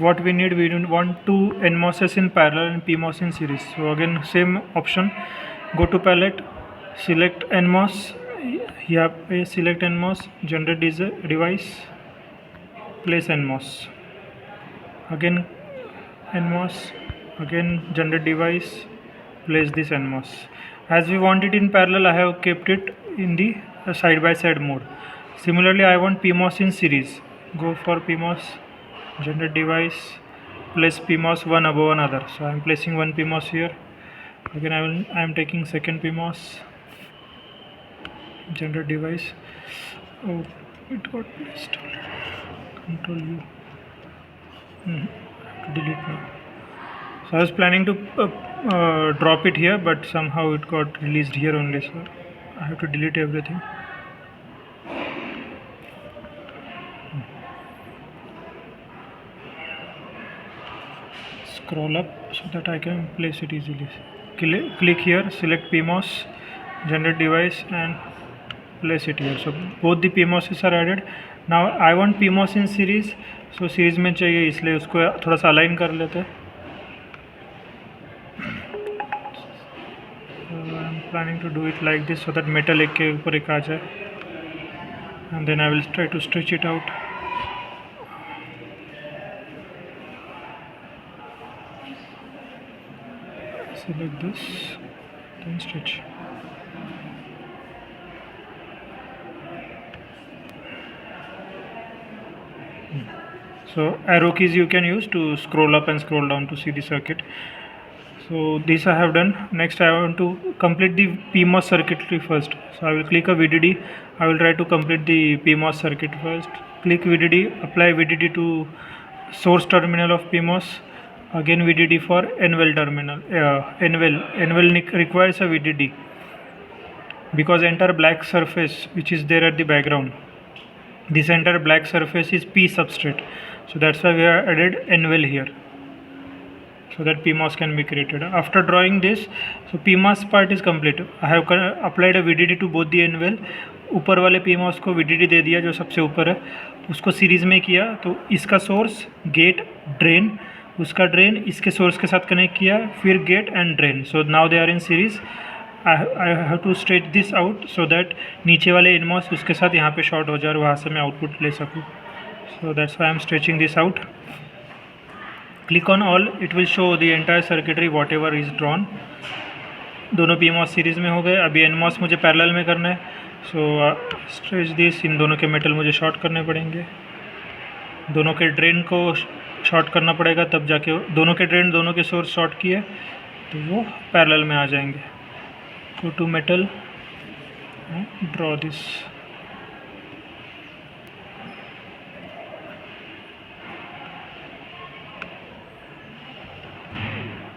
what we need want two NMOSes in parallel and PMOS in series. So again same option, go to palette, select NMOS, here select NMOS, generate device, place NMOS, again NMOS, again generate device, place this NMOS. As we want it in parallel, I have kept it in the side by side mode. Similarly, I want PMOS in series. Go for PMOS, generate device, place PMOS one above another. So I am placing one PMOS here. Again I am taking second PMOS, generate device. Oh, it got placed. Control U. To delete now. So I was planning to drop it here, but somehow it got released here only, so I have to delete everything. Scroll up so that I can place it easily. Click here, select PMOS, generate device and place it here. So both the PMOSs are added. Now I want PMOS in series, so series में चाहिए इसलिए उसको थोड़ा सा align कर लेते हैं. I'm planning to do it like this so that metal एक के ऊपर एक आ जाए, and then I will try to stretch it out. Select this, then stretch. So arrow keys you can use to scroll up and scroll down to see the circuit. So this I have done. Next I want to complete the PMOS circuitry first. So I will click a VDD. I will try to complete the PMOS circuit first. Click VDD, apply VDD to source terminal of PMOS. Again VDD for NVEL terminal. NVEL requires a VDD because entire black surface which is there at the background. This entire black surface is P substrate. So that's why we have added NVEL here, so that PMOS can be created. After drawing this, so PMOS part is complete. I have applied a VDD to both the NVEL. ऊपर वाले PMOS को VDD दे दिया जो सबसे ऊपर है, उसको series में किया. तो इसका सोर्स गेट ड्रेन, उसका ड्रेन इसके सोर्स के साथ कनेक्ट किया, फिर gate and drain. So now they are in series. I have to stretch this out so that नीचे वाले NMOS उसके साथ यहाँ पे शॉर्ट हो जाए और वहाँ से मैं आउटपुट ले सकूँ. So that's why I am stretching this out. Click on all, it will show the entire circuitry whatever is drawn. दोनों PMOS सीरीज़ में हो गए. अभी NMOS मुझे पैरेलल में करना है. सो स्ट्रेच दिस. इन दोनों के मेटल मुझे शॉर्ट करने पड़ेंगे. दोनों के ड्रेन को शॉर्ट करना पड़ेगा, तब जाके दोनों के ड्रेन दोनों के सोर्स शॉर्ट किए तो वो पैरेलल में आ जाएंगे. Go to metal, draw this.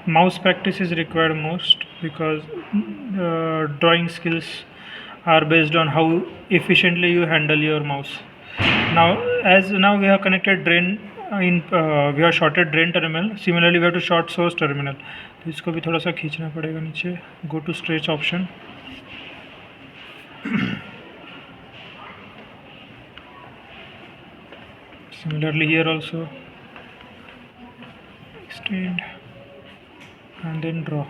Mouse practice is required most because drawing skills are based on how efficiently you handle your mouse. Now we have connected drain in we have shorted drain terminal. Similarly we have to short source terminal. तो इसको भी थोड़ा सा खींचना पड़ेगा नीचे. Go to stretch option. Similarly here also extend and then draw.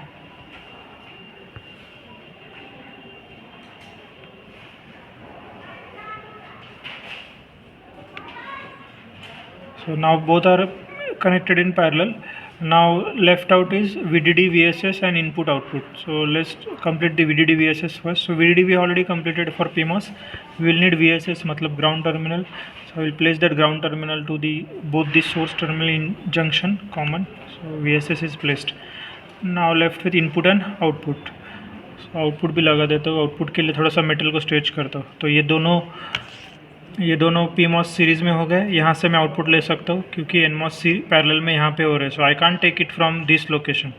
So now both are connected in parallel. Now left out is VDD, VSS and input output. So let's complete the VDD, VSS first. So VDD we already completed for PMOS. We will need VSS matlab ground terminal. So I will place that ground terminal to the both the source terminal in junction common. So VSS is placed. Now left with input and output. So output भी लगा देता हूँ. Output के लिए थोड़ा सा metal को stretch करता हूँ. तो ये दोनों PMOS सीरीज़ में हो गए. यहाँ से मैं आउटपुट ले सकता हूँ क्योंकि NMOS पैरेलल में यहाँ पे हो रहे हैं. So I can't take it from this location.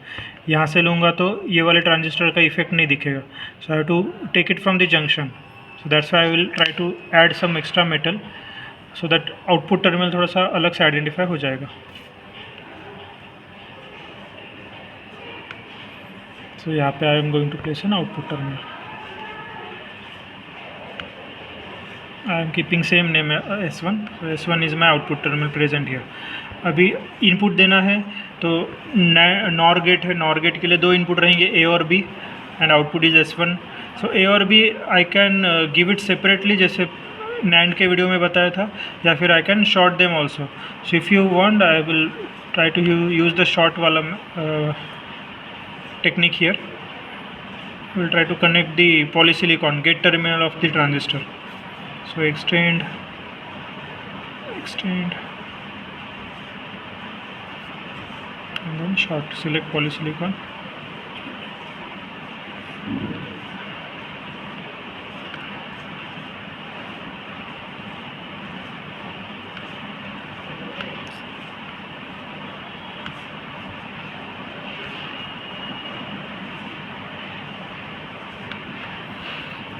यहाँ से लूँगा तो ये वाले ट्रांजिस्टर का इफेक्ट नहीं दिखेगा. So I have to take it from the junction. So that's why I will try to add some extra metal so that output terminal थोड़ा सा अलग से आइडेंटिफाई हो जाएगा. So यहाँ पे I am going to place an output terminal. I am keeping same name S1. So S1 is my output terminal present here. अभी input देना है तो नॉर गेट है, नॉर गेट के लिए दो इनपुट रहेंगे A और B and output is S1. So A और B I can give it separately जैसे NAND के वीडियो में बताया था, या फिर I can short them also. So if you want I will try to use the short वाला technique here. We will try to connect the polysilicon gate terminal of the transistor. So extend, and then short. Select polysilicon.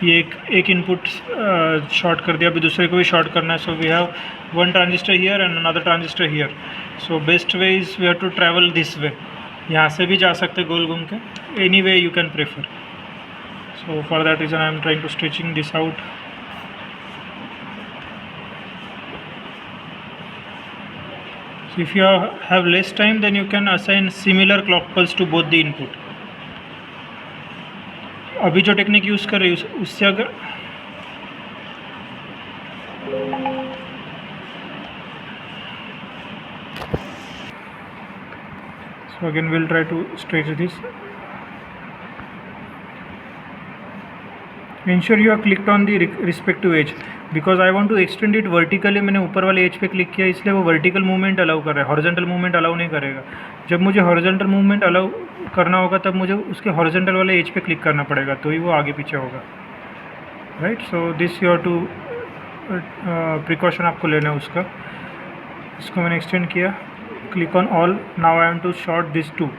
ये एक input short कर दिया, अभी दूसरे को भी short करना है. So we have one transistor here and another transistor here. So best way is we have to travel this way. यहाँ से भी जा सकते गोल घूम के, any way you can prefer. So for that reason I am trying to stretching this out. If you have less time then you can assign similar clock pulse to both the input. अभी जो technique use कर रही है उससे अगर so again we'll try to stretch this. Ensure you have clicked on the respective edge because I want to extend it vertically. मैंने ऊपर वाले एज पे क्लिक किया इसलिए वो वर्टिकल मूवमेंट अलाउ कर रहा है, हॉरिजॉन्टल मूवमेंट अलाउ नहीं करेगा. जब मुझे हॉरिजॉन्टल मूवमेंट अलाउ करना होगा तब मुझे उसके हॉरिजॉन्टल वाले एज पे क्लिक करना पड़ेगा, तो ही वो आगे पीछे होगा. Right. So this your to precaution आपको लेना है उसका. इसको मैंने एक्सटेंड किया. Click on all. Now I am to short this to.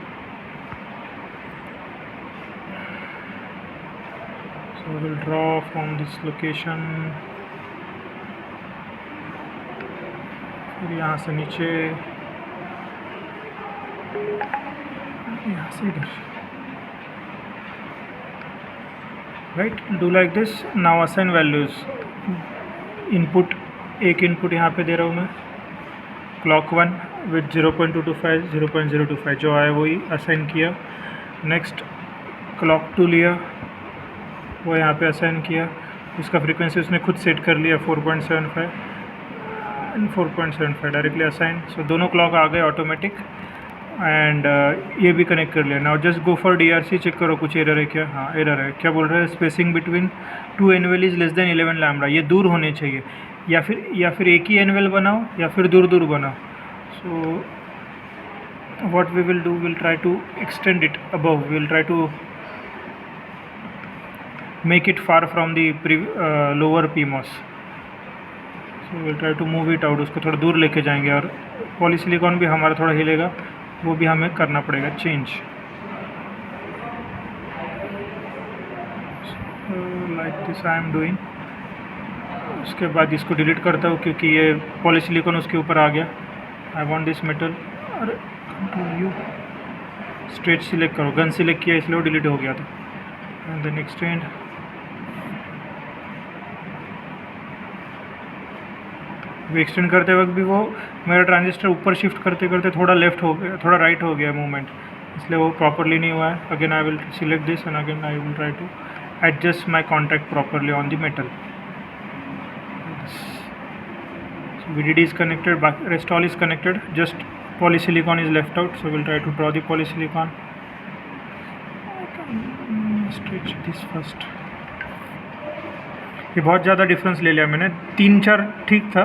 So we'll draw from this location. फिर यहाँ से नीचे, यहाँ से इधर. Right. Do like this. Now assign values. Input, एक इनपुट यहाँ पे दे रहा हूँ मैं, क्लॉक 1 विथ 0.225 0.025 जो आया वही असाइन किया. नेक्स्ट क्लॉक 2 लिया, वो यहाँ पे असाइन किया. उसका फ्रीक्वेंसी उसने खुद सेट कर लिया 4.75 एंड 4.75 डायरेक्टली असाइन. सो दोनों क्लॉक आ गए ऑटोमेटिक. एंड ये भी कनेक्ट कर लिया. Now just go for DRC. Check करो कुछ एरर है क्या. हाँ एरर है. क्या बोल रहा है? Spacing between 2 N well is less than 11 lambda. ये दूर होने चाहिए, या फिर एक ही एनवेल बनाओ या फिर दूर दूर बनाओ. So what we will do, will try to extend it above. Will try to make it far from the lower PMOS. So we'll try to move it out. उसको थोड़ा दूर लेके जाएंगे और पॉलीसिलिकॉन भी हमारा थोड़ा हिलेगा, वो भी हमें करना पड़ेगा change. Like this I am doing. उसके बाद इसको डिलीट करता हूँ क्योंकि ये पॉलीसिलिकॉन उसके ऊपर आ गया. I want this metal. अरे कंट्रोल यू, स्ट्रेच सिलेक्ट करो. गन सिलेक्ट किया इसलिए वो डिलीट हो गया था. And then extend. वो एक्सटेंड करते वक्त भी वो मेरा ट्रांजिस्टर ऊपर शिफ्ट करते करते थोड़ा लेफ्ट हो गया, थोड़ा राइट हो गया मूवमेंट, इसलिए वो प्रॉपरली नहीं हुआ है. Again I will select this and again I will try to adjust my contact properly on the metal. VDD is connected, rest all is connected, just polysilicon is left out. So we'll try to draw the polysilicon. Stretch this first. ये बहुत ज़्यादा difference ले लिया मैंने. 3-4 ठीक था,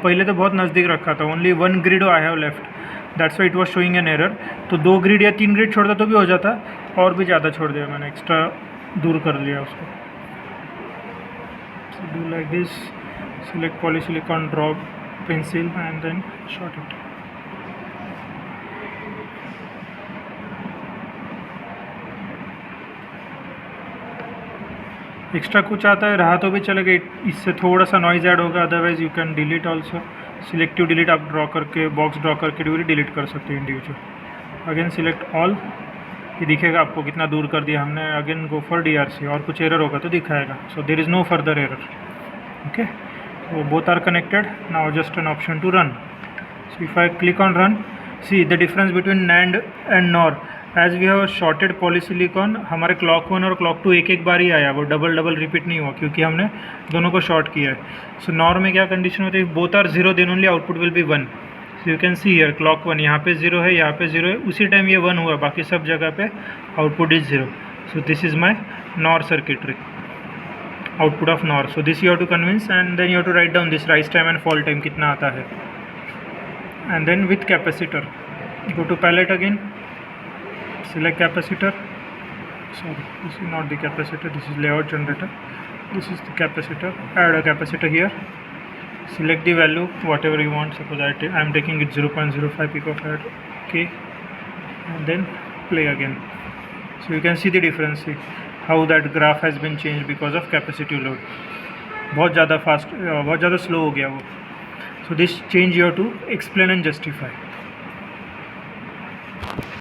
पहले तो बहुत नज़दीक रखा था. Only 1 grid I have left, that's why it was showing an error. तो 2 ग्रिड या 3 ग्रिड छोड़ता तो भी हो जाता, और भी ज़्यादा छोड़ दिया मैंने, एक्स्ट्रा दूर कर लिया उसको. So do like this. Select polysilicon, draw pencil and then short it. Extra कुछ आता है रहा तो भी चलेगा, इससे थोड़ा सा नॉइज़ ऐड होगा. Otherwise you can delete also. Selective delete आप ड्रॉ करके, बॉक्स ड्रॉ करके भी डिलीट कर सकते हैं इंडिविजुअल. Again select all. ये दिखेगा आपको कितना दूर कर दिया हमने. Again go for DRC. और कुछ एरर होगा तो दिखाएगा. So there is no further error. Okay, so both are connected. Now just an option to run. So if I click on run, see the difference between NAND and NOR. As we have shorted polysilicon, हमारे clock 1 और clock 2 एक एक बार ही आया, वो double repeat नहीं हुआ क्योंकि हमने दोनों को शॉर्ट किया है. सो NOR में क्या कंडीशन होती है, both are zero then only output will be 1. So you can see here clock 1 यहाँ पे 0 है, यहाँ पे 0 है, उसी टाइम ये 1 हुआ, बाकी सब जगह पे output is 0. So this is my NOR circuitry, output of NOR. So this you have to convince and then you have to write down this rise time and fall time कितना आता है. And then with capacitor, go to palette again, select capacitor. Sorry, this is not the capacitor, this is layout generator, this is the capacitor. Add a capacitor here, select the value whatever you want. Suppose I am taking it 0.05 picofarad. Okay, and then play again. So you can see the difference, see how that graph has been changed because of capacitive load. बहुत ज़्यादा fast, बहुत ज़्यादा slow हो गया वो. So this change you have to explain and justify.